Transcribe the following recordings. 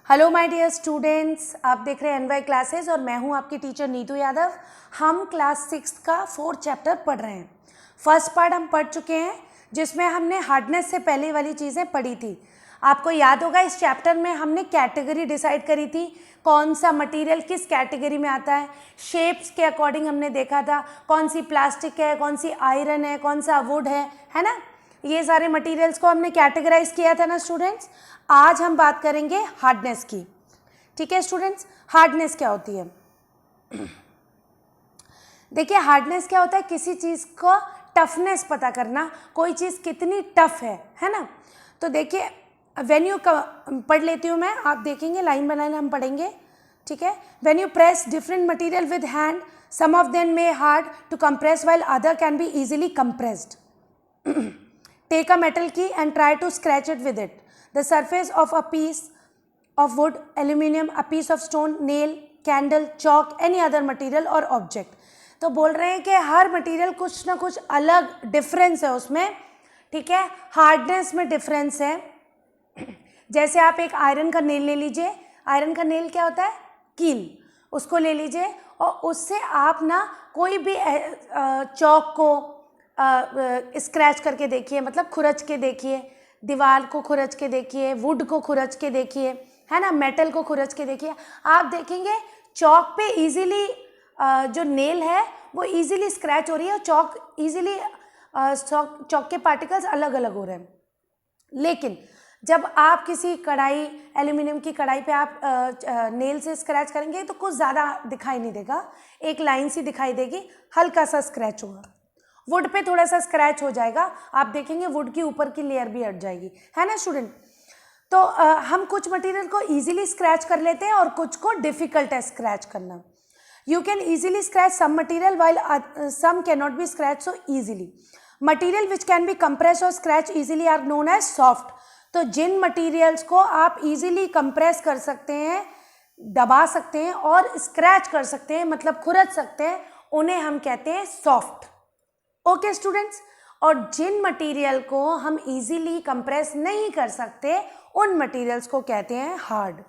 Hello my dear students, आप देख रहे हैं एनवाई क्लासेस और मैं हूं आपकी टीचर नीतू यादव। हम क्लास 6 का 4th चैप्टर पढ़ रहे हैं। फर्स्ट पार्ट हम पढ़ चुके हैं जिसमें हमने हार्डनेस से पहले वाली चीज़ें पढ़ी थी। आपको याद होगा इस चैप्टर में हमने कैटेगरी डिसाइड करी थी, कौन सा मटेरियल किस कैटेगरी में आता है। शेप्स के अकॉर्डिंग हमने देखा था कौन सी प्लास्टिक है, कौन सी आयरन है, कौन सा वुड है ना। ये सारे मटेरियल्स को हमने कैटेगराइज किया था ना स्टूडेंट्स। आज हम बात करेंगे हार्डनेस की। ठीक है स्टूडेंट्स, हार्डनेस क्या होती है? देखिए हार्डनेस क्या होता है, किसी चीज़ को टफनेस पता करना, कोई चीज़ कितनी टफ है ना। तो देखिए व्हेन यू पढ़ लेती हूँ मैं, आप देखेंगे लाइन बाय लाइन हम पढ़ेंगे। ठीक है, when you press different material with hand, some of them may hard to compress while other can be easily compressed. Take a metal key and try to scratch it with it. The surface of a piece of wood, aluminum, a piece of stone, nail, candle, chalk, any other material or object. तो बोल रहे हैं कि हर material कुछ ना कुछ अलग difference है उसमें। ठीक है, हार्डनेस में डिफरेंस है। जैसे आप एक आयरन का नेल ले लीजिए। आयरन का नेल क्या होता है? कील। उसको ले लीजिए और उससे आप ना कोई भी चौक को स्क्रैच करके देखिए, मतलब खुरच के देखिए, दीवार को खुरच के देखिए, वुड को खुरच के देखिए, है ना, मेटल को खुरच के देखिए। आप देखेंगे चौक पे इजीली जो नेल है वो इजीली स्क्रैच हो रही है और चौक इजीली चौक के पार्टिकल्स अलग अलग हो रहे हैं। लेकिन जब आप किसी कढ़ाई, एल्यूमिनियम की कढ़ाई पे आप नेल से स्क्रैच करेंगे तो कुछ ज़्यादा दिखाई नहीं देगा, एक लाइन सी दिखाई देगी, हल्का सा स्क्रैच होगा। वुड पे थोड़ा सा स्क्रैच हो जाएगा, आप देखेंगे वुड की ऊपर की लेयर भी हट जाएगी, है ना स्टूडेंट। तो हम कुछ मटेरियल को इजीली स्क्रैच कर लेते हैं और कुछ को डिफिकल्ट है स्क्रैच करना। You can easily scratch some material while some can not be scratch so easily. Material which can be compress और scratch easily are known as soft. तो जिन मटेरियल्स को आप इजीली कंप्रेस कर सकते हैं, दबा सकते हैं और स्क्रैच कर सकते हैं, मतलब खुरच सकते हैं, उन्हें हम कहते हैं सॉफ्ट। ओके स्टूडेंट्स, और जिन मटेरियल को हम इजीली कंप्रेस नहीं कर सकते उन मटेरियल्स को कहते हैं हार्ड।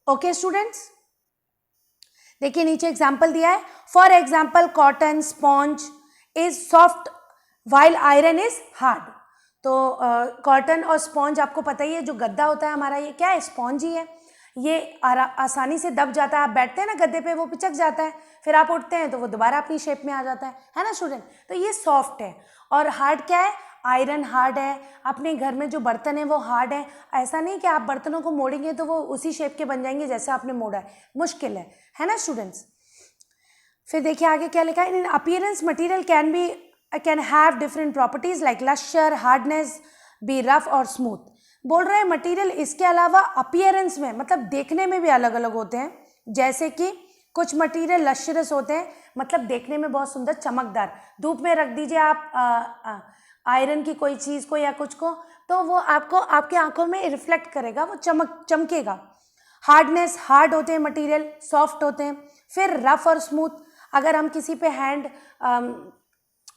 ओके स्टूडेंट्स, देखिए नीचे एग्जांपल दिया है। For example cotton sponge is soft while iron is hard. तो कॉटन और स्पॉन्ज आपको पता ही है, जो गद्दा होता है हमारा ये क्या है? स्पॉन्ज ही है। ये आसानी से दब जाता है, आप बैठते हैं ना गद्दे पे वो पिचक जाता है, फिर आप उठते हैं तो वो दोबारा अपनी शेप में आ जाता है ना स्टूडेंट। तो ये सॉफ्ट है। और हार्ड क्या है? आयरन हार्ड है। अपने घर में जो बर्तन है वो हार्ड है। ऐसा नहीं कि आप बर्तनों को मोड़ेंगे तो वो उसी शेप के बन जाएंगे जैसा आपने मोड़ा है, मुश्किल है ना स्टूडेंट्स। फिर देखिए आगे क्या लिखा है। In appearance material can have different properties like lustre, hardness, be rough और स्मूथ। बोल रहे हैं मटेरियल इसके अलावा अपीयरेंस में, मतलब देखने में भी अलग अलग होते हैं। जैसे कि कुछ मटेरियल लश्यरस होते हैं, मतलब देखने में बहुत सुंदर चमकदार। धूप में रख दीजिए आप आयरन की कोई चीज़ को या कुछ को, तो वो आपको आपकी आंखों में रिफ्लेक्ट करेगा, वो चमकेगा। हार्डनेस, हार्ड होते हैं मटेरियल, सॉफ्ट होते हैं। फिर रफ और स्मूथ, अगर हम किसी पे हैंड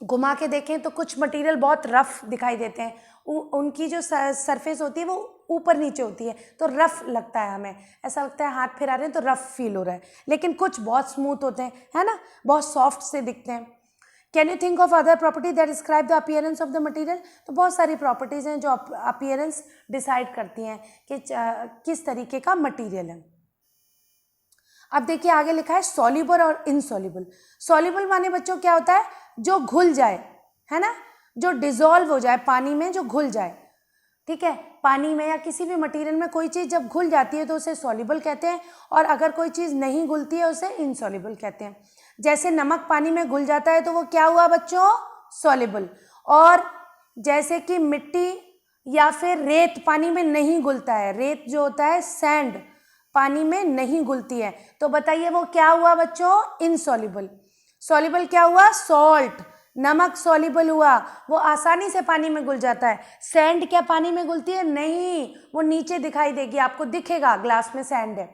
घुमा के देखें तो कुछ मटेरियल बहुत रफ दिखाई देते हैं, उनकी जो सरफेस होती है वो ऊपर नीचे होती है, तो रफ लगता है, हमें ऐसा लगता है हाथ फिरा रहे हैं तो रफ फील हो रहा है। लेकिन कुछ बहुत स्मूथ होते हैं, है ना, बहुत सॉफ्ट से दिखते हैं। Can you think of other property that describe the appearance of the material? तो बहुत सारी प्रॉपर्टीज़ हैं जो अपीयरेंस डिसाइड करती हैं कि किस तरीके का मटेरियल है। अब देखिए आगे लिखा है सॉल्युबल और इनसॉल्युबल। सॉल्युबल माने बच्चों क्या होता है? जो घुल जाए, है ना, जो डिजोल्व हो जाए पानी में, जो घुल जाए। ठीक है, पानी में या किसी भी मटेरियल में कोई चीज़ जब घुल जाती है तो उसे सॉल्युबल कहते हैं, और अगर कोई चीज़ नहीं घुलती है उसे इनसॉल्युबल कहते हैं। जैसे नमक पानी में घुल जाता है तो वो क्या हुआ बच्चों? सॉल्युबल। और जैसे कि मिट्टी या फिर रेत पानी में नहीं घुलता है, रेत जो होता है सैंड पानी में नहीं घुलती है, तो बताइए वो क्या हुआ बच्चों? इनसॉल्युबल। सॉल्युबल क्या हुआ? सॉल्ट। नमक सॉल्युबल हुआ, वो आसानी से पानी में घुल जाता है। सैंड क्या पानी में घुलती है? नहीं, वो नीचे दिखाई देगी, आपको दिखेगा ग्लास में सैंड है,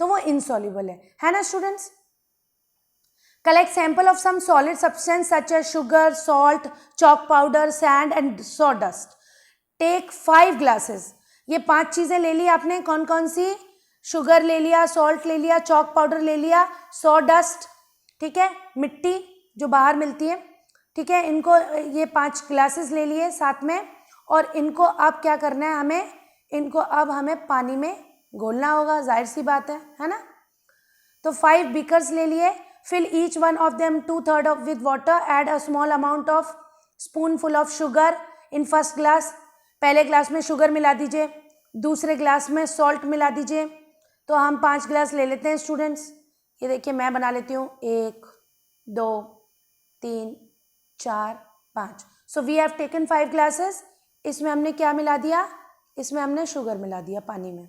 तो वो इनसॉल्युबल है ना students. Collect sample of some solid substance such as sugar, salt, chalk powder, sand and sawdust. Take 5 glasses. ये 5 चीज़ें ले ली आपने, कौन कौन सी? शुगर ले लिया, सॉल्ट ले लिया, चॉक पाउडर ले लिया, सॉ डस्ट, ठीक है, मिट्टी जो बाहर मिलती है, ठीक है, इनको ये 5 ग्लासेस ले लिए साथ में, और इनको अब क्या करना है हमें? इनको अब हमें पानी में घोलना होगा, जाहिर सी बात है ना। तो 5 बीकर्स ले लिए, fill each one of them 2/3 of with water, add a small amount of spoonful of sugar in first glass. पहले ग्लास में शुगर मिला दीजिए, दूसरे ग्लास में सॉल्ट मिला दीजिए। तो हम 5 ग्लास ले लेते हैं स्टूडेंट्स। ये देखिए मैं बना लेती हूँ, 1 2 3 4 5। So we have taken 5 glasses. इसमें हमने क्या मिला दिया? इसमें हमने शुगर मिला दिया पानी में।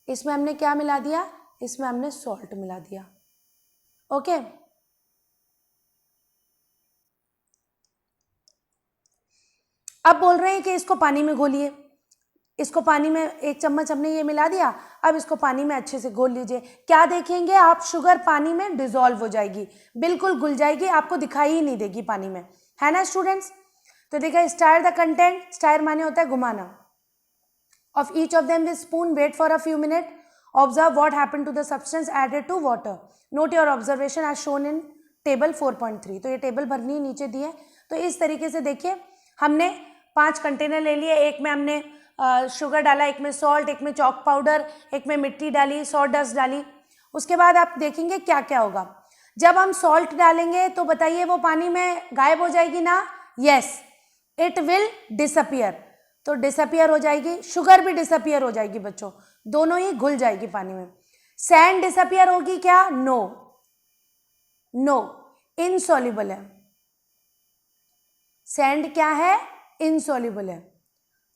इसमें हमने क्या मिला दिया? इसमें हमने सॉल्ट मिला दिया। ओके, अब बोल रहे हैं कि इसको पानी में घोलिए। इसको पानी में 1 चम्मच हमने ये मिला दिया, अब इसको पानी में अच्छे से घोल लीजिए। क्या देखेंगे आप? शुगर पानी में डिसॉल्व हो जाएगी, बिल्कुल घुल जाएगी, आपको दिखाई ही नहीं देगी पानी में, है ना स्टूडेंट्स। तो देखा, स्टायर द कंटेंट, स्टायर माने होता है घुमाना, of each of them with spoon, wait for a few minute, observe what happened to the substance added to water, note your observation as shown in table 4.3। तो ये table भरनी नीचे दी है। तो इस तरीके से देखिए, हमने 5 कंटेनर ले लिए, एक में हमने शुगर डाला, एक में सॉल्ट, एक में चॉक पाउडर, एक में मिट्टी डाली, सॉ डस्ट डाली। उसके बाद आप देखेंगे क्या क्या होगा। जब हम सॉल्ट डालेंगे तो बताइए वो पानी में गायब हो जाएगी ना? Yes, it will disappear. तो डिसअपियर हो जाएगी, शुगर भी डिसअपियर हो जाएगी बच्चों, दोनों ही घुल जाएगी पानी में। सैंड डिसअपियर होगी क्या? नो, नो, इनसॉल्युबल है। सैंड क्या है? इनसॉल्युबल है।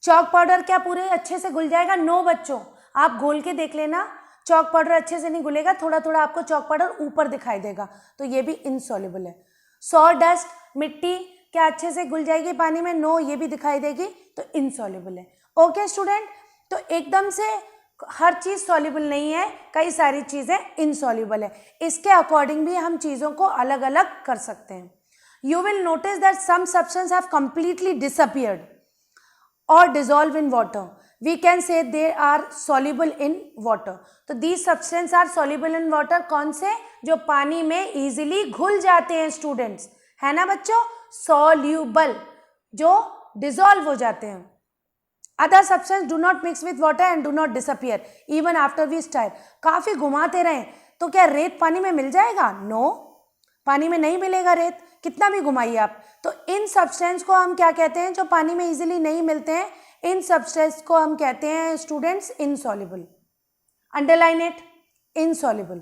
चॉक पाउडर क्या पूरे अच्छे से घुल जाएगा? नो बच्चों, आप घोल के देख लेना, चॉक पाउडर अच्छे से नहीं घुलेगा, थोड़ा थोड़ा आपको चॉक पाउडर ऊपर दिखाई देगा, तो ये भी इनसॉल्युबल है। सॉ डस्ट, मिट्टी क्या अच्छे से घुल जाएगी पानी में? नो, ये भी दिखाई देगी, तो इनसॉल्युबल है। ओके स्टूडेंट, तो एकदम से हर चीज सॉल्युबल नहीं है, कई सारी चीजें इनसॉल्युबल है, इसके अकॉर्डिंग भी हम चीजों को अलग अलग कर सकते हैं। You will notice that some substances have completely disappeared or dissolved in water. We can say they are soluble in water. तो these substances are soluble in water. कौन से? जो पानी में easily घुल जाते हैं स्टूडेंट्स, है ना बच्चों? Soluble, जो dissolve हो जाते हैं। Other substances do not mix with water and do not disappear even after we stir. काफी घुमाते रहें तो क्या रेत पानी में मिल जाएगा? नो, पानी में नहीं मिलेगा रेत, कितना भी घुमाइए आप। तो इन सब्सटेंस को हम क्या कहते हैं? जो पानी में इजीली नहीं मिलते हैं, इन सब्सटेंस को हम कहते हैं students insoluble. Underline it, insoluble.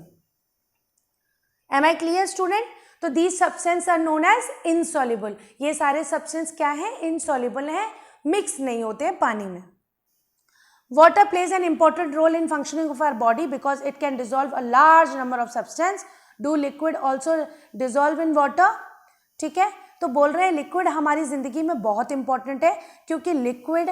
Am I clear student? तो these substance are known as insoluble. ये सारे सब्सटेंस क्या है? इनसॉल्युबल है, मिक्स नहीं होते हैं पानी में। Water plays an important role in functioning of our body because it can dissolve a large number of substance. Do liquid also dissolve in water? ठीक है, तो बोल रहे हैं लिक्विड हमारी जिंदगी में बहुत इंपॉर्टेंट है, क्योंकि लिक्विड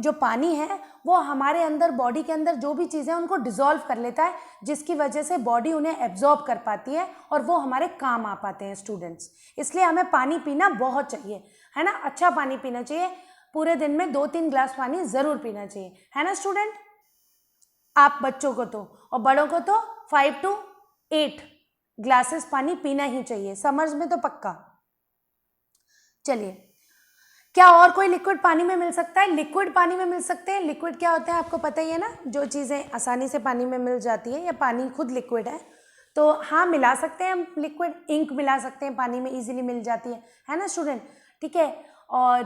जो पानी है वो हमारे अंदर, बॉडी के अंदर जो भी चीज़ें उनको डिसॉल्व कर लेता है, जिसकी वजह से बॉडी उन्हें एब्जॉर्ब कर पाती है और वो हमारे काम आ पाते हैं स्टूडेंट्स। इसलिए हमें पानी पीना बहुत चाहिए, है ना? अच्छा पानी पीना चाहिए, पूरे दिन में 2-3 ग्लास पानी ज़रूर पीना चाहिए, है ना स्टूडेंट? आप बच्चों को तो, और बड़ों को तो 5 to 8 ग्लासेस पानी पीना ही चाहिए, समर्स में तो पक्का। चलिए, क्या और कोई लिक्विड पानी में मिल सकता है? लिक्विड पानी में मिल सकते हैं। लिक्विड क्या होता है आपको पता ही है ना, जो चीज़ें आसानी से पानी में मिल जाती है, या पानी खुद लिक्विड है, तो हाँ मिला सकते हैं हम लिक्विड। इंक मिला सकते हैं, पानी में इजीली मिल जाती है ना स्टूडेंट? ठीक है, और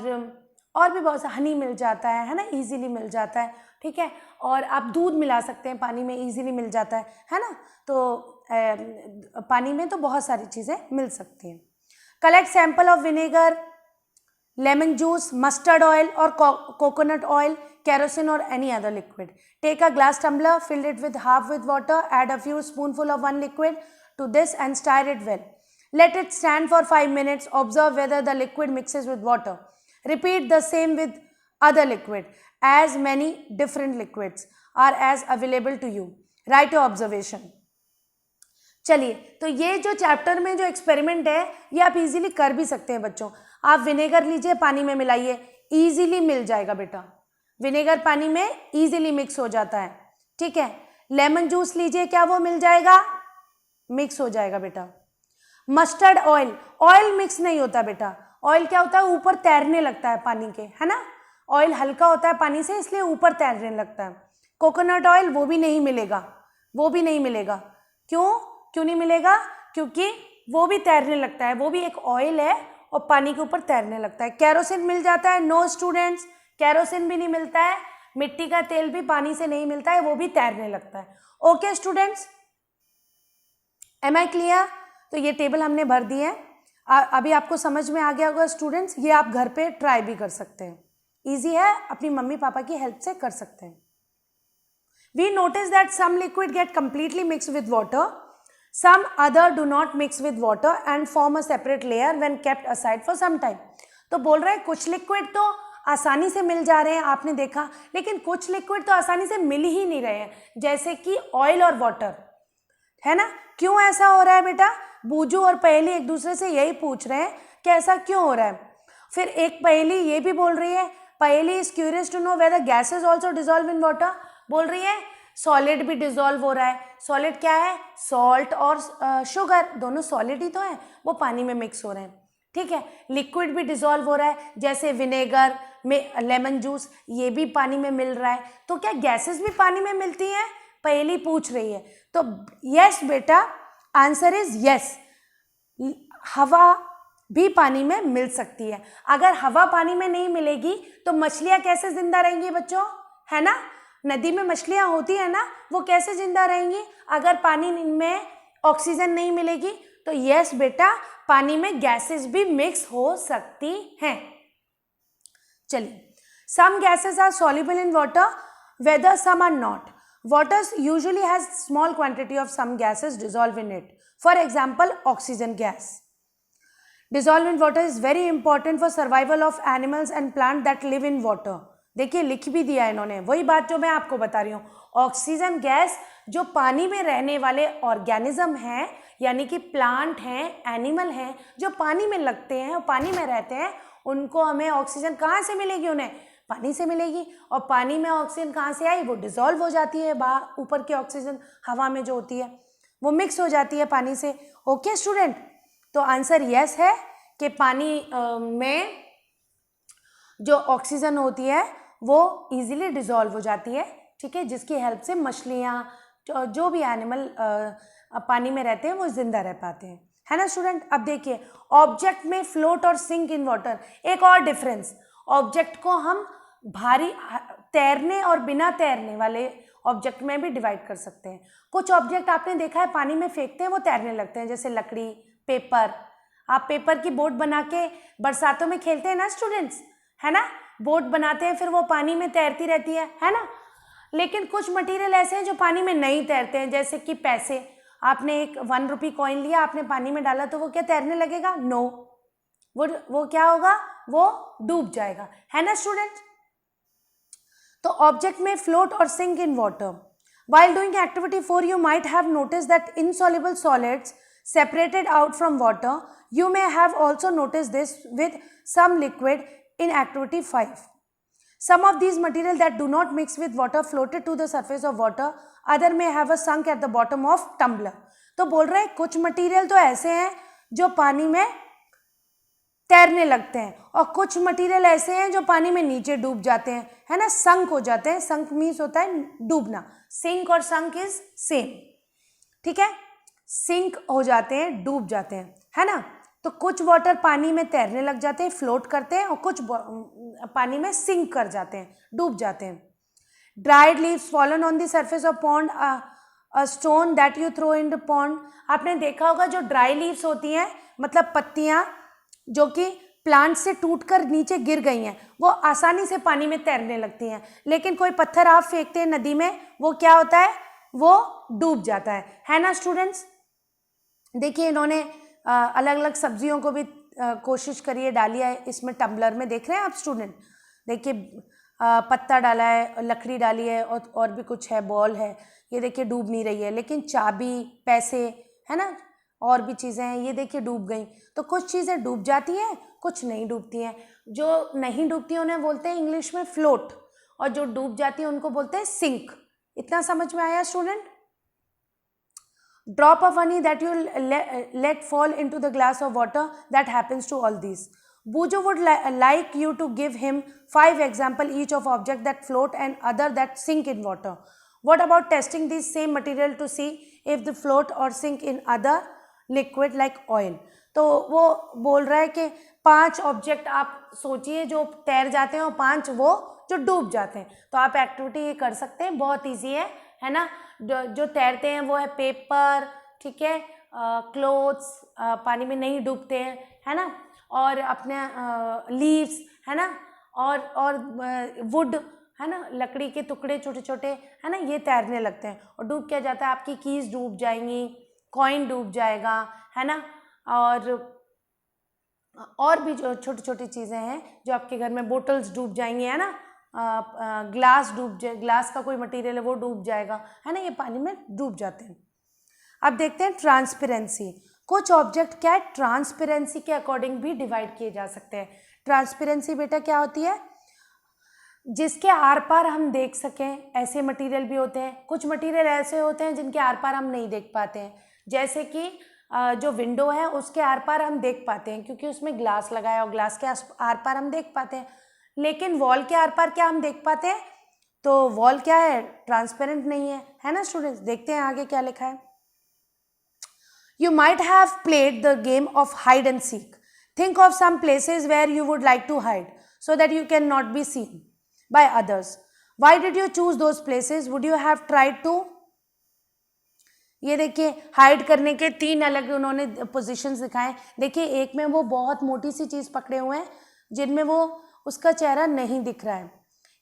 भी बहुत सा, हनी मिल जाता है ना, इजीली मिल जाता है, ठीक है। और आप दूध मिला सकते हैं, पानी में इजीली मिल जाता है ना। तो पानी में तो बहुत सारी चीज़ें मिल सकती हैं। Collect sample of vinegar, lemon juice, mustard oil और coconut oil, kerosene or any other liquid. Take a glass tumbler, fill it with half with water, add a few spoonful of one liquid to this and stir it well. Let it stand for 5 minutes. Observe whether the liquid mixes with water. Repeat the same with other liquid. As many different liquids are as available to you. Write your observation. चलिए, तो ये जो chapter में जो experiment है ये आप easily कर भी सकते हैं बच्चों। आप विनेगर लीजिए, पानी में मिलाइए, इजीली मिल जाएगा बेटा, विनेगर पानी में इजीली मिक्स हो जाता है, ठीक है। लेमन जूस लीजिए, क्या वो मिल जाएगा? मिक्स हो जाएगा बेटा। मस्टर्ड ऑयल, ऑयल मिक्स नहीं होता बेटा। ऑयल क्या होता है? ऊपर तैरने लगता है पानी के, है ना। ऑयल हल्का होता है पानी से, इसलिए ऊपर तैरने लगता है। कोकोनट ऑयल वो भी नहीं मिलेगा, वो भी नहीं मिलेगा। क्यों नहीं मिलेगा? क्योंकि वो भी तैरने लगता है, वो भी एक ऑयल है और पानी के ऊपर तैरने लगता है। केरोसिन मिल जाता है? नो स्टूडेंट्स, केरोसिन भी नहीं मिलता है। मिट्टी का तेल भी पानी से नहीं मिलता है, वो भी तैरने लगता है। Okay students, am I clear? तो ये टेबल हमने भर दी है। अभी आपको समझ में आ गया होगा स्टूडेंट्स। ये आप घर पे ट्राई भी कर सकते हैं, इजी है, अपनी मम्मी पापा की हेल्प से कर सकते हैं। We notice that some liquid get completely mixed with water, some other do not mix with water and form a separate layer when kept aside for some time. तो बोल रहे हैं कुछ लिक्विड तो आसानी से मिल जा रहे हैं, आपने देखा, लेकिन कुछ लिक्विड तो आसानी से मिल ही नहीं रहे हैं, जैसे कि ऑयल और वाटर, है ना। क्यों ऐसा हो रहा है बेटा? बूजू और पहेली एक दूसरे से यही पूछ रहे हैं कि ऐसा क्यों हो रहा है। फिर एक पहेली ये भी बोल रही है, Paheli is curious to know whether gases also dissolve in water. बोल रही है सॉलिड भी डिजॉल्व हो रहा है। सॉलिड क्या है? सॉल्ट और शुगर, दोनों सॉलिड ही तो है, वो पानी में मिक्स हो रहे हैं, ठीक है। लिक्विड भी डिजॉल्व हो रहा है, जैसे विनेगर में लेमन जूस, ये भी पानी में मिल रहा है। तो क्या गैसेस भी पानी में मिलती हैं? पहली पूछ रही है। तो यस बेटा, आंसर इज यस, हवा भी पानी में मिल सकती है। अगर हवा पानी में नहीं मिलेगी तो मछलियां कैसे जिंदा रहेंगी बच्चों, है ना। नदी में मछलियां होती है ना, वो कैसे जिंदा रहेंगी? अगर पानी में ऑक्सीजन नहीं मिलेगी। तो यस बेटा, पानी में गैसेस भी मिक्स हो सकती हैं। चलिए, some gases are soluble in water, whether some are not. Water usually has small quantity of some gases dissolved in it. For example, oxygen gas. Dissolved in water is very important for survival of animals and plants that live in water. देखिए लिख भी दिया इन्होंने, वही बात जो मैं आपको बता रही हूँ। ऑक्सीजन गैस जो पानी में रहने वाले ऑर्गेनिज्म हैं, यानी कि प्लांट हैं, एनिमल हैं, जो पानी में लगते हैं और पानी में रहते हैं, उनको हमें ऑक्सीजन कहाँ से मिलेगी? उन्हें पानी से मिलेगी। और पानी में ऑक्सीजन कहाँ से आई? वो डिजॉल्व हो जाती है, बाहर ऊपर की ऑक्सीजन हवा में जो होती है वो मिक्स हो जाती है पानी से। ओके स्टूडेंट, तो आंसर यस है कि पानी में जो ऑक्सीजन होती है वो इजीली डिजॉल्व हो जाती है, ठीक है, जिसकी हेल्प से मछलियाँ जो भी एनिमल पानी में रहते हैं वो जिंदा रह पाते हैं, है ना स्टूडेंट। अब देखिए, ऑब्जेक्ट में फ्लोट और सिंक इन वाटर, एक और डिफरेंस। ऑब्जेक्ट को हम भारी तैरने और बिना तैरने वाले ऑब्जेक्ट में भी डिवाइड कर सकते हैं। कुछ ऑब्जेक्ट आपने देखा है पानी में फेंकते हैं वो तैरने लगते हैं, जैसे लकड़ी, पेपर। आप पेपर की बोट बना के बरसातों में खेलते हैं ना स्टूडेंट्स, है ना, बोट बनाते हैं, फिर वो पानी में तैरती रहती है ना। लेकिन कुछ मटेरियल ऐसे हैं जो पानी में नहीं तैरते हैं, जैसे कि पैसे। आपने एक 1 रुपी कॉइन लिया, आपने पानी में डाला, तो वो क्या तैरने लगेगा? नो, वो क्या होगा? वो डूब जाएगा, है ना स्टूडेंट। तो ऑब्जेक्ट में फ्लोट और sink in water. While doing activity 4, you might have noticed that insoluble solids separated out from water. You may have also noticed this with some liquid in activity 5. Some of these materials that do not mix with water floated to the surface of water. Other may have a sunk at the bottom of tumbler. तो बोल रहे हैं कुछ material तो ऐसे हैं जो पानी में तैरने लगते हैं, और कुछ मटेरियल ऐसे हैं जो पानी में नीचे डूब जाते हैं, है ना, संक हो जाते हैं। संक मीन्स होता है डूबना। सिंक और संक इज सेम, ठीक है। सिंक हो जाते हैं, डूब जाते हैं, है ना। तो कुछ वाटर पानी में तैरने लग जाते हैं, फ्लोट करते हैं, और कुछ पानी में सिंक कर जाते हैं, डूब जाते हैं। Dried leaves fallen on the surface of pond, a stone that you throw in the pond. आपने देखा होगा जो ड्राई लीव्स होती हैं, मतलब पत्तियां जो कि प्लांट से टूटकर नीचे गिर गई हैं, वो आसानी से पानी में तैरने लगती हैं। लेकिन कोई पत्थर आप फेंकते हैं नदी में, वो क्या होता है? वो डूब जाता है ना स्टूडेंट्स। देखिए इन्होंने अलग अलग सब्जियों को भी कोशिश करिए डाली है इसमें टम्बलर में, देख रहे हैं आप स्टूडेंट। देखिए पत्ता डाला है, लकड़ी डाली है, और भी कुछ है, बॉल है, ये देखिए डूब नहीं रही है। लेकिन चाबी, पैसे, है ना, और भी चीज़ें हैं, ये देखिए डूब गई। तो कुछ चीज़ें डूब जाती हैं, कुछ नहीं डूबती हैं। जो नहीं डूबती हैं उन्हें बोलते हैं इंग्लिश में फ्लोट, और जो डूब जाती है उनको बोलते हैं सिंक। इतना समझ में आया student? Drop of honey that you let fall into the glass of water, that happens to all these. Bujo would like you to give him 5 examples each of objects that float and other that sink in water. What about testing this same material to see if they float or sink in other liquid like oil? तो वो बोल रहा है कि 5 object आप सोचिए जो तैर जाते हैं और 5 वो जो डूब जाते हैं। तो आप एक्टिविटी ये कर सकते हैं, बहुत ईजी है ना। जो तैरते हैं वो है पेपर, ठीक है, क्लोथ्स, पानी में नहीं डूबते हैं, है ना, और अपने लीव्स, है ना, और वुड, है ना, लकड़ी के टुकड़े छोटे छोटे, है ना, ये तैरने लगते हैं। और डूब क्या जाता है, आपकी कीज डूब जाएंगी, कॉइन डूब जाएगा, है ना, और भी जो छोटी छोटी चीज़ें हैं जो आपके घर में, बोटल्स डूब जाएंगी, है ना, ग्लास डूब जाए, ग्लास का कोई मटेरियल है वो डूब जाएगा, है ना, ये पानी में डूब जाते हैं। अब देखते हैं ट्रांसपेरेंसी। कुछ ऑब्जेक्ट क्या है, ट्रांसपेरेंसी के अकॉर्डिंग भी डिवाइड किए जा सकते हैं। ट्रांसपेरेंसी बेटा क्या होती है, जिसके आर पार हम देख सकें, ऐसे मटेरियल भी होते हैं। कुछ मटेरियल ऐसे होते हैं जिनके आर पार हम नहीं देख पाते हैं, जैसे कि जो विंडो है उसके आर पार हम देख पाते हैं क्योंकि उसमें ग्लास लगाया और ग्लास के आर पार हम देख पाते हैं। लेकिन वॉल के आर पार क्या हम देख पाते हैं, तो वॉल क्या है, ट्रांसपेरेंट नहीं है ना स्टूडेंट्स। देखते हैं आगे क्या लिखा है। You might have played the game of hide and seek. Think of some places where you would like to hide so that you cannot be seen by others. Why did you choose those places? Would you have tried to? ये देखिए, hide करने के 3 अलग उन्होंने positions दिखाए। देखिए, एक में वो बहुत मोटी सी चीज़ पकड़े हुए हैं जिनमें वो उसका चेहरा नहीं दिख रहा है।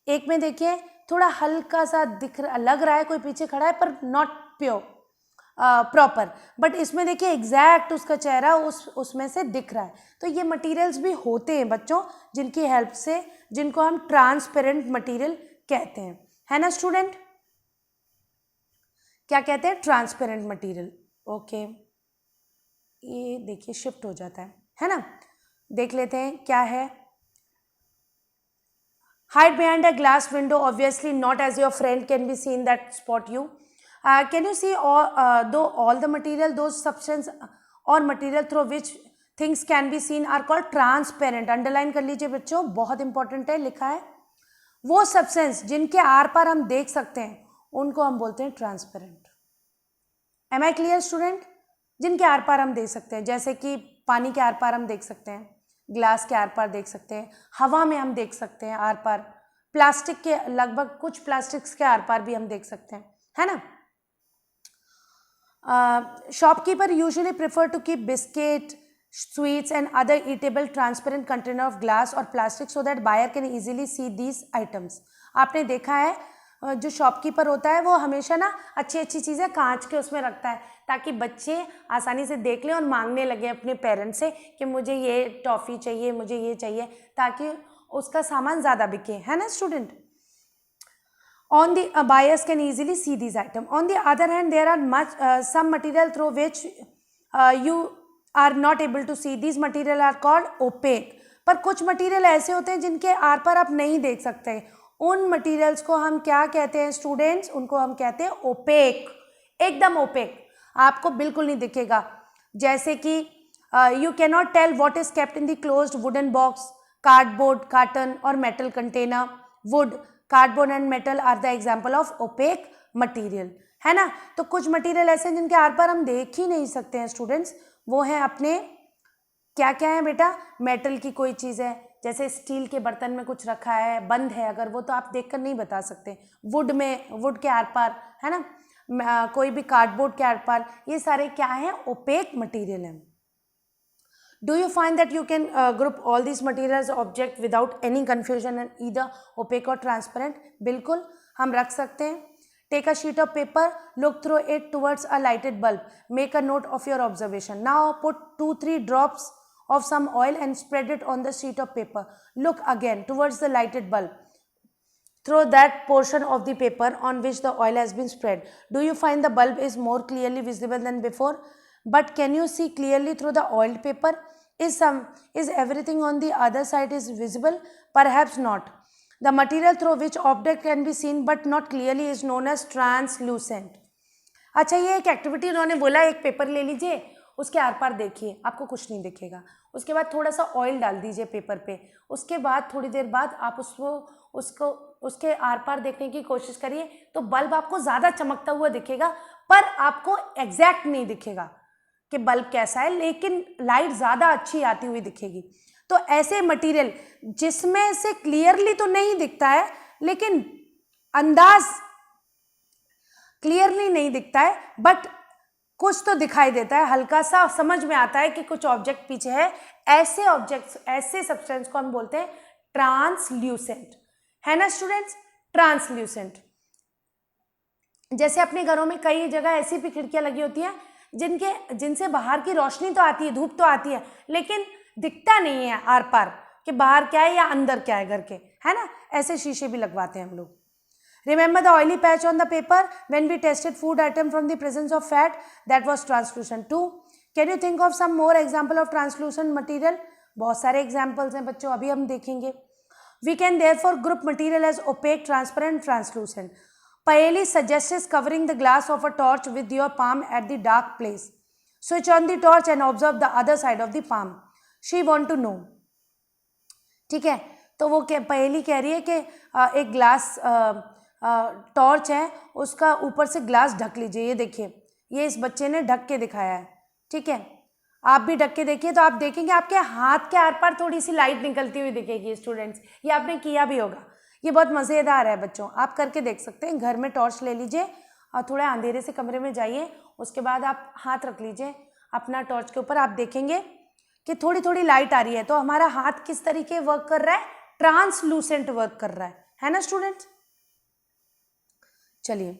एक में देखिए थोड़ा हल्का सा लग रहा है कोई पीछे खड़ा है पर नॉट प्योर प्रॉपर, बट इसमें देखिए एग्जैक्ट उसका चेहरा उसमें से दिख रहा है। तो ये मटेरियल्स भी होते हैं बच्चों जिनकी हेल्प से, जिनको हम ट्रांसपेरेंट मटेरियल कहते हैं, है ना स्टूडेंट। क्या कहते हैं, ट्रांसपेरेंट मटेरियल। ओके, ये देखिए शिफ्ट हो जाता है ना। देख लेते हैं क्या है। Hide behind a glass window, obviously not as your friend can be seen that spot you. Can you see all the material, those substance or material through which things can be seen are called transparent. Underline कर लीजिए बच्चों, बहुत important है, लिखा है। वो substance जिनके आर पार हम देख सकते हैं उनको हम बोलते हैं transparent. Am I clear student? जिनके आर पार हम देख सकते हैं, जैसे कि पानी के आर पार हम देख सकते हैं, ग्लास के आर पार देख सकते हैं, हवा में हम देख सकते हैं आर पार, प्लास्टिक के लगभग कुछ प्लास्टिक्स के आर पार भी हम देख सकते हैं, है ना। Shopkeeper usually prefer to keep biscuit, sweets and other eatable transparent container of glass or plastic so that buyer can easily see these items. आपने देखा है जो शॉपकीपर होता है वो हमेशा ना अच्छी अच्छी चीज़ें कांच के उसमें रखता है ताकि बच्चे आसानी से देख लें और मांगने लगे अपने पेरेंट्स से कि मुझे ये टॉफ़ी चाहिए, मुझे ये चाहिए, ताकि उसका सामान ज़्यादा बिके, है ना student. On the buyers can easily see these items. On the other hand, there are some material through which you are not able to see. These material are called opaque. पर कुछ मटेरियल ऐसे होते हैं जिनके are पर आप नहीं देख सकते। उन मटेरियल्स को हम क्या कहते हैं स्टूडेंट्स? उनको हम कहते हैं ओपेक, एकदम ओपेक, आपको बिल्कुल नहीं दिखेगा। जैसे कि you can not tell what is kept in the closed wooden box, cardboard, carton और metal container. Wood, cardboard and metal are the example of opaque material, है ना। तो कुछ मटीरियल ऐसे हैं जिनके आर पार हम देख ही नहीं सकते हैं स्टूडेंट्स, वो है अपने क्या क्या है बेटा, मेटल की कोई चीज़ है, जैसे स्टील के बर्तन में कुछ रखा है, बंद है अगर वो, तो आप देखकर नहीं बता सकते। वुड में, वुड के आर पार, है ना, कोई भी कार्डबोर्ड के आर पार, ये सारे क्या हैं, ओपेक मटीरियल हैं। Do you find that you can group all these materials object without any confusion and either opaque or transparent? बिल्कुल हम रख सकते हैं। Take a sheet of paper, look through it towards a lighted bulb. Make a note of your observation. Now put 2-3 drops of some oil and spread it on the sheet of paper. Look again towards the lighted bulb. Through that portion of the paper on which the oil has been spread. Do you find the bulb is more clearly visible than before? But can you see clearly through the oiled paper? Is everything on the other side is visible? Perhaps not. The material through which object can be seen but not clearly is known as translucent. अच्छा, ये एक activity उन्होंने बोला, एक paper ले लीजिए, उसके are पार देखिए, आपको कुछ नहीं दिखेगा। उसके बाद थोड़ा सा ऑयल डाल दीजिए पेपर पे, उसके बाद थोड़ी देर बाद आप उसको उसके आर पार देखने की कोशिश करिए, तो बल्ब आपको ज़्यादा चमकता हुआ दिखेगा, पर आपको एग्जैक्ट नहीं दिखेगा कि बल्ब कैसा है, लेकिन लाइट ज़्यादा अच्छी आती हुई दिखेगी। तो ऐसे मटेरियल जिसमें से क्लियरली तो नहीं दिखता है, लेकिन अंदाज क्लियरली नहीं दिखता है, बट कुछ तो दिखाई देता है, हल्का सा समझ में आता है कि कुछ ऑब्जेक्ट पीछे है, ऐसे ऑब्जेक्ट्स, ऐसे सब्सटेंस को हम बोलते हैं ट्रांसल्यूसेंट, है ना स्टूडेंट्स, ट्रांसल्यूसेंट। जैसे अपने घरों में कई जगह ऐसी भी खिड़कियां लगी होती हैं जिनसे बाहर की रोशनी तो आती है, धूप तो आती है, लेकिन दिखता नहीं है आर पार कि बाहर क्या है या अंदर क्या है घर के, है ना। ऐसे शीशे भी लगवाते हैं हम लोग। Remember the oily patch on the paper when we tested food item from the presence of fat, that was translucent too. Can you think of some more example of translucent material? बहुत सारे examples हैं बच्चों, अभी हम देखेंगे। We can therefore group material as opaque, transparent, translucent. Payali suggests covering the glass of a torch with your palm at the dark place. Switch on the torch and observe the other side of the palm. She want to know. ठीक है, तो वो पहेली कह रही है कि एक ग्लास टॉर्च है, उसका ऊपर से ग्लास ढक लीजिए। ये देखिए, ये इस बच्चे ने ढक के दिखाया है, ठीक है। आप भी ढक के देखिए, तो आप देखेंगे आपके हाथ के आर पार थोड़ी सी लाइट निकलती हुई दिखेगी स्टूडेंट्स। ये आपने किया भी होगा, ये बहुत मज़ेदार है बच्चों, आप करके देख सकते हैं। घर में टॉर्च ले लीजिए और थोड़ा अंधेरे से कमरे में जाइए, उसके बाद आप हाथ रख लीजिए अपना टॉर्च के ऊपर, आप देखेंगे कि थोड़ी थोड़ी लाइट आ रही है, तो हमारा हाथ किस तरीके वर्क कर रहा है, ट्रांसलूसेंट वर्क कर रहा है ना स्टूडेंट्स। चलिए,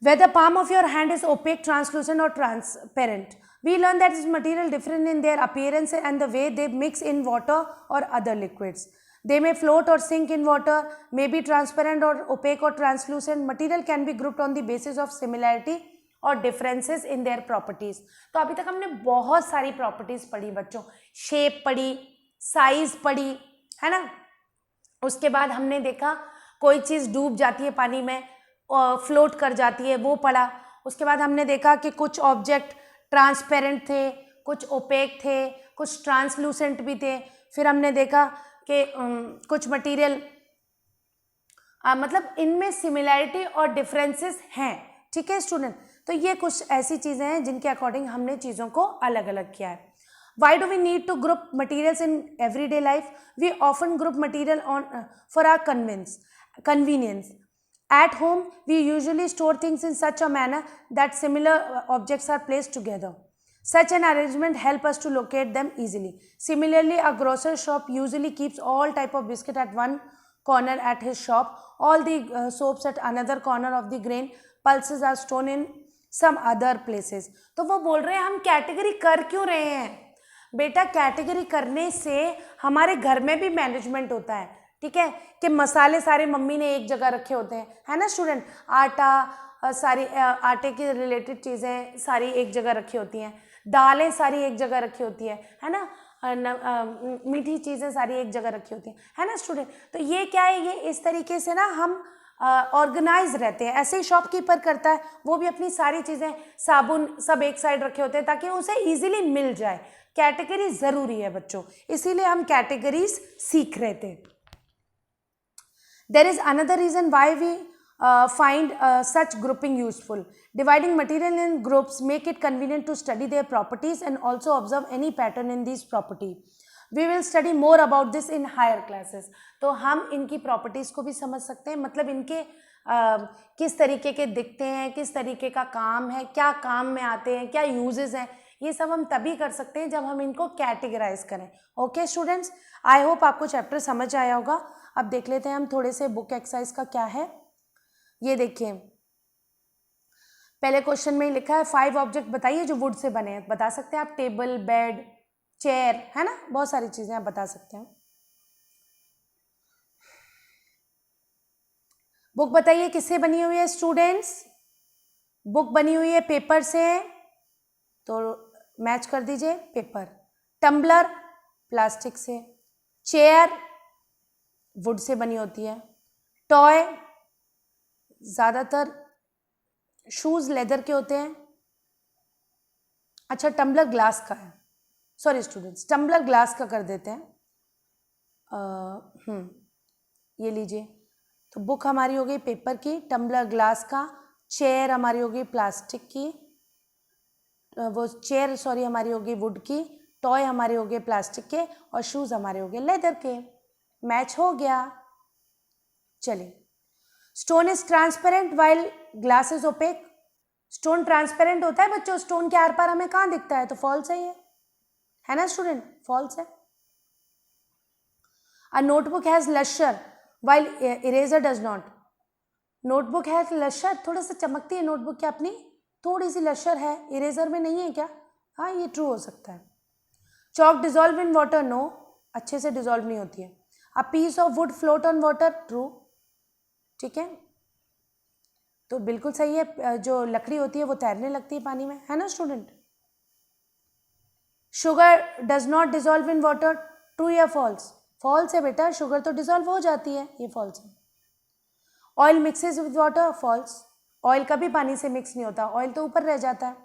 whether palm of your hand is opaque, translucent or transparent, we learn that this material different in their appearance and the way they mix in water or other liquids. They may float or sink in water, may be transparent or opaque or translucent. Material can be grouped on the basis of similarity और differences in their properties. तो अभी तक हमने बहुत सारी properties पढ़ी बच्चों, shape पढ़ी, साइज पढ़ी, है ना। उसके बाद हमने देखा कोई चीज़ डूब जाती है पानी में और फ्लोट कर जाती है, वो पढ़ा। उसके बाद हमने देखा कि कुछ ऑब्जेक्ट ट्रांसपेरेंट थे, कुछ ओपेक थे, कुछ ट्रांसलूसेंट भी थे। फिर हमने देखा कि कुछ मटेरियल मतलब इनमें सिमिलैरिटी और डिफरेंसेस हैं, ठीक है स्टूडेंट। तो ये कुछ ऐसी चीज़ें हैं जिनके अकॉर्डिंग हमने चीज़ों को अलग अलग किया है। Why do we need to group materials in everyday life? We often group material for our convenience. At home, we usually store things in such a manner that similar objects are placed together. Such an arrangement helps us to locate them easily. Similarly, a grocery shop usually keeps all type of biscuit at one corner at his shop, all the soaps at another corner of the grain, pulses are stored in some other places. तो वो बोल रहे हैं हम category कर क्यों रहे हैं बेटा, कैटेगरी करने से हमारे घर में भी मैनेजमेंट होता है, ठीक है, कि मसाले सारे मम्मी ने एक जगह रखे होते हैं, है ना स्टूडेंट। आटा सारी आटे की रिलेटेड चीज़ें सारी एक जगह रखी होती हैं, दालें सारी एक जगह रखी होती है ना, मीठी चीज़ें सारी एक जगह रखी होती हैं, है ना स्टूडेंट। तो ये क्या है, ये इस तरीके से ना हम ऑर्गेनाइज रहते हैं। ऐसे ही शॉपकीपर करता है, वो भी अपनी सारी चीज़ें, साबुन सब एक साइड रखे होते हैं ताकि उसे इजीली मिल जाए। कैटेगरी ज़रूरी है बच्चों, इसीलिए हम कैटेगरीज सीख रहे थे। There is another reason why we find such grouping useful. Dividing material in groups make it convenient to study their properties and also observe any pattern in these property. We will study more about this in higher classes. तो हम इनकी properties को भी समझ सकते हैं, मतलब इनके किस तरीके के दिखते हैं, किस तरीके का काम है, क्या काम में आते हैं, क्या यूजेस हैं, ये सब हम तभी कर सकते हैं जब हम इनको कैटेगराइज करें। ओके स्टूडेंट्स, आई होप आपको चैप्टर समझ आया होगा। अब देख लेते हैं हम थोड़े से बुक एक्सरसाइज का क्या है। ये देखिए, पहले क्वेश्चन में ही लिखा है 5 ऑब्जेक्ट बताइए जो वुड से बने हैं। बता सकते हैं आप, टेबल, बेड, चेयर, है ना, बहुत सारी चीजें आप बता सकते हैं। बुक बताइए किससे बनी हुई है स्टूडेंट्स। बुक बनी हुई है पेपर से, तो मैच कर दीजिए पेपर। टम्बलर प्लास्टिक से, चेयर वुड से बनी होती है, टॉय ज़्यादातर शूज़ लेदर के होते हैं। अच्छा, टम्बलर ग्लास का है, सॉरी स्टूडेंट्स, टम्बलर ग्लास का कर देते हैं। ये लीजिए, तो बुक हमारी हो गई पेपर की, टम्बलर ग्लास का, चेयर हमारी हो गई प्लास्टिक की, वो चेयर सॉरी हमारी हो गई वुड की, टॉय हमारे हो गए प्लास्टिक के, और शूज़ हमारे हो गए लेदर के। मैच हो गया। चलिए, stone is transparent while glass is opaque. Stone transparent होता है बच्चों, स्टोन के आर पार हमें कहाँ दिखता है, तो फॉल्स है ना स्टूडेंट, फॉल्स है। A notebook has lustre while eraser does not. Notebook has lustre, थोड़ा सा चमकती है नोटबुक क्या अपनी, थोड़ी सी लश्यर है, इरेजर में नहीं है क्या? हाँ, ये ट्रू हो सकता है। Chalk dissolve in water, no, अच्छे से डिजोल्व नहीं होती है। A piece of wood float on water, true, ठीक है, तो बिल्कुल सही है, जो लकड़ी होती है वो तैरने लगती है पानी में, है ना student. Sugar does not dissolve in water, true या फॉल्स? फॉल्स है बेटा, शुगर तो डिजोल्व हो जाती है, ये फॉल्स है। Oil mixes with water, false, oil कभी पानी से मिक्स नहीं होता, ऑयल तो ऊपर रह जाता है।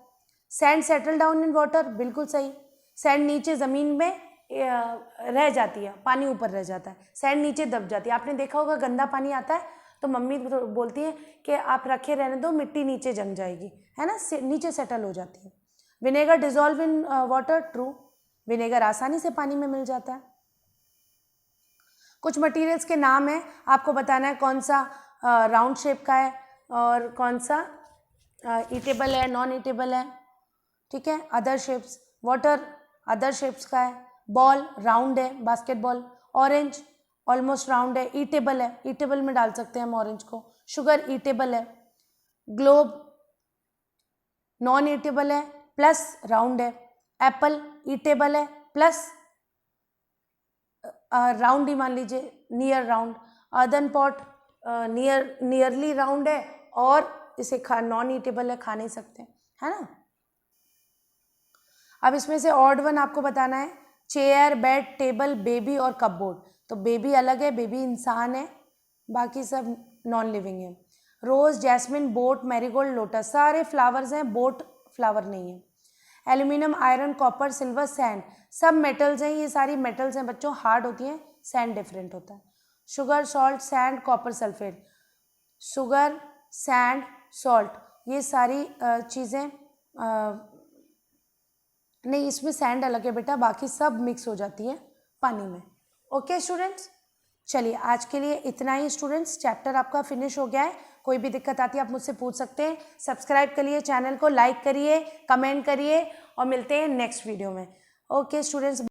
Sand settle down in water, बिल्कुल सही, सैंड नीचे ज़मीन में रह जाती है, पानी ऊपर रह जाता है, सैंड नीचे दब जाती है। आपने देखा होगा गंदा पानी आता है तो मम्मी बोलती है कि आप रखे रहने दो, मिट्टी नीचे जम जाएगी, है ना, नीचे सेटल हो जाती है। Vinegar dissolve in water, true, vinegar आसानी से पानी में मिल जाता है। कुछ मटेरियल्स के नाम है, आपको बताना है कौन सा राउंड शेप का है और कौन सा ईटेबल है, नॉन ईटेबल है, ठीक है। Other shapes, water other shapes का है, बॉल राउंड है, बास्केटबॉल, ऑरेंज ऑलमोस्ट राउंड है, ईटेबल है, ईटेबल में डाल सकते हैं हम ऑरेंज को, शुगर ईटेबल है, ग्लोब नॉन ईटेबल है प्लस राउंड है, एप्पल ईटेबल है प्लस राउंड ही मान लीजिए, near round, earthen pot nearly round है और इसे नॉन ईटेबल है, खा नहीं सकते, है ना। अब इसमें से ऑड वन आपको बताना है, चेयर, बेड, टेबल, बेबी और कपबोर्ड। तो बेबी अलग है, बेबी इंसान है, बाकी सब नॉन लिविंग है। रोज, जैस्मिन, बोट, मैरीगोल्ड, लोटस, सारे फ्लावर्स हैं, बोट फ्लावर नहीं है। Aluminium, iron, copper, silver, sand, सब मेटल्स हैं, ये सारी मेटल्स हैं बच्चों, हार्ड होती हैं, सैंड डिफरेंट होता है। Sugar, salt, sand, copper sulphate, sugar, sand, salt, ये सारी चीज़ें नहीं, इसमें सैंड अलग है बेटा, बाकी सब मिक्स हो जाती है पानी में। ओके स्टूडेंट्स, चलिए आज के लिए इतना ही स्टूडेंट्स, चैप्टर आपका फिनिश हो गया है। कोई भी दिक्कत आती है आप मुझसे पूछ सकते हैं। सब्सक्राइब करिए चैनल को, लाइक करिए, कमेंट करिए और मिलते हैं नेक्स्ट वीडियो में। Okay students.